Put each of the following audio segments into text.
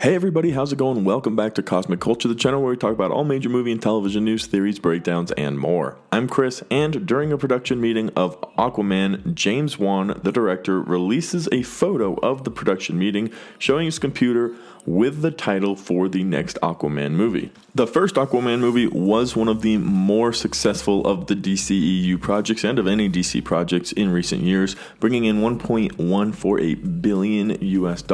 Hey everybody, how's it going? Welcome back to Cosmic Culture, the channel where we talk about all major movie and television news, theories, breakdowns, and more. I'm Chris, and during a production meeting of Aquaman, James Wan, the director, releases a photo of the production meeting showing his computer with the title for the next Aquaman movie. The first Aquaman movie was one of the more successful of the DCEU projects and of any DC projects in recent years, bringing in $1.148 billion US.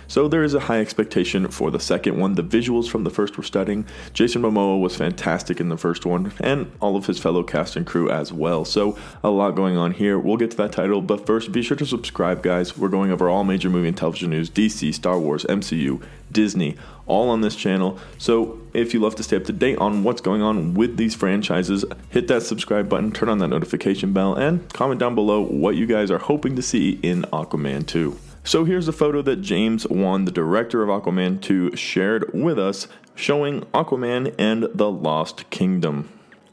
So there is a high expectation for the second one. The visuals from the first were stunning. Jason Momoa was fantastic in the first one, and all of his fellow cast and crew as well. So a lot going on here. We'll get to that title, but first be sure to subscribe, guys. We're going over all major movie and television news, DC, Star Wars, MCU, Disney, all on this channel. So if you love to stay up to date on what's going on with these franchises, hit that subscribe button, turn on that notification bell, and comment down below what you guys are hoping to see in Aquaman 2. So here's a photo that James Wan, the director of Aquaman 2, shared with us, showing Aquaman and the Lost Kingdom.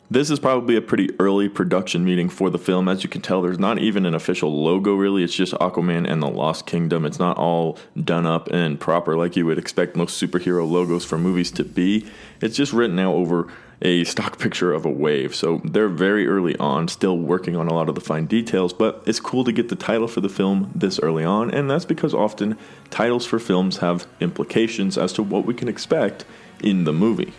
This is probably a pretty early production meeting for the film. As you can tell, there's not even an official logo really. It's just Aquaman and the Lost Kingdom. It's not all done up and proper like you would expect most superhero logos for movies to be. It's just written out over a stock picture of a wave. So they're very early on, still working on a lot of the fine details, but it's cool to get the title for the film this early on, and that's because often titles for films have implications as to what we can expect in the movie.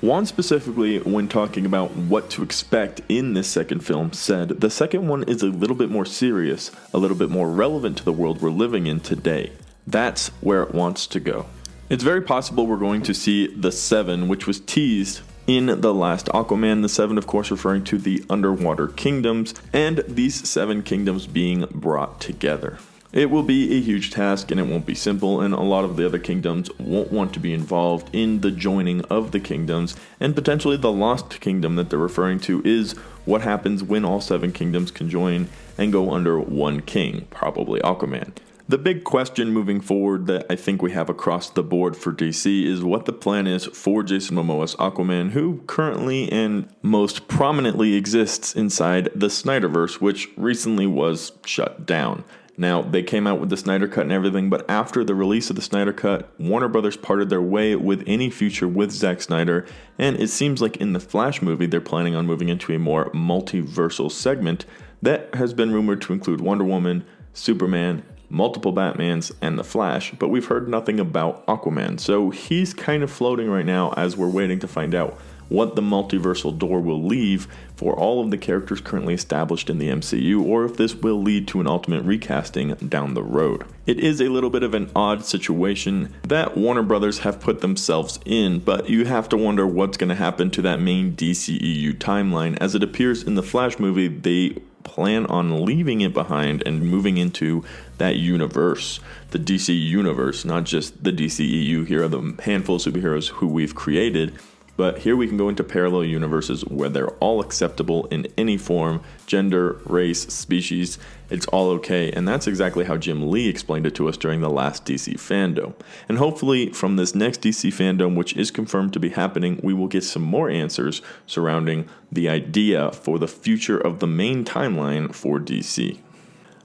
Wan specifically, when talking about what to expect in this second film, said, "The second one is a little bit more serious, a little bit more relevant to the world we're living in today. That's where it wants to go." It's very possible we're going to see the Seven, which was teased in the last Aquaman, the Seven of course referring to the underwater kingdoms, and these seven kingdoms being brought together. It will be a huge task and it won't be simple, and a lot of the other kingdoms won't want to be involved in the joining of the kingdoms, and potentially the Lost Kingdom that they're referring to is what happens when all seven kingdoms can join and go under one king, probably Aquaman. The big question moving forward that I think we have across the board for DC is what the plan is for Jason Momoa's Aquaman, who currently and most prominently exists inside the Snyderverse, which recently was shut down. Now, they came out with the Snyder Cut and everything, but after the release of the Snyder Cut, Warner Brothers parted their way with any future with Zack Snyder, and it seems like in the Flash movie, they're planning on moving into a more multiversal segment that has been rumored to include Wonder Woman, Superman, multiple Batmans, and the Flash, but we've heard nothing about Aquaman, so he's kind of floating right now as we're waiting to find out what the multiversal door will leave for all of the characters currently established in the MCU, or if this will lead to an ultimate recasting down the road. It is a little bit of an odd situation that Warner Brothers have put themselves in, but you have to wonder what's going to happen to that main DCEU timeline. As it appears in the Flash movie, they plan on leaving it behind and moving into that universe, the DC universe, not just the DCEU. Here are the handful of superheroes who we've created, but here we can go into parallel universes where they're all acceptable in any form, gender, race, species, it's all okay, and that's exactly how Jim Lee explained it to us during the last DC fandom. And hopefully from this next DC fandom, which is confirmed to be happening, we will get some more answers surrounding the idea for the future of the main timeline for DC.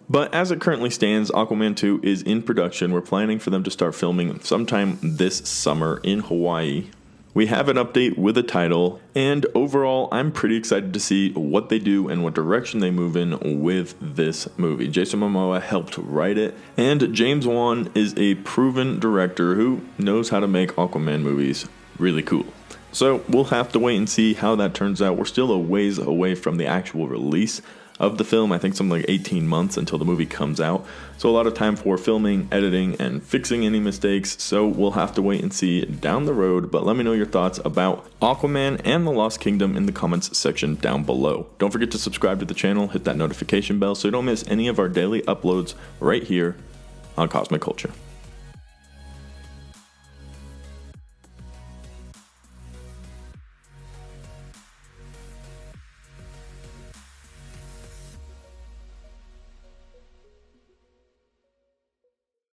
But as it currently stands, Aquaman 2 is in production. We're planning for them to start filming sometime this summer in Hawaii. We have an update with a title, and overall, I'm pretty excited to see what they do and what direction they move in with this movie. Jason Momoa helped write it, and James Wan is a proven director who knows how to make Aquaman movies really cool. So we'll have to wait and see how that turns out. We're still a ways away from the actual release of the film. I think something like 18 months until the movie comes out. So a lot of time for filming, editing, and fixing any mistakes. So we'll have to wait and see down the road. But let me know your thoughts about Aquaman and the Lost Kingdom in the comments section down below. Don't forget to subscribe to the channel, hit that notification bell so you don't miss any of our daily uploads right here on Cosmic Culture.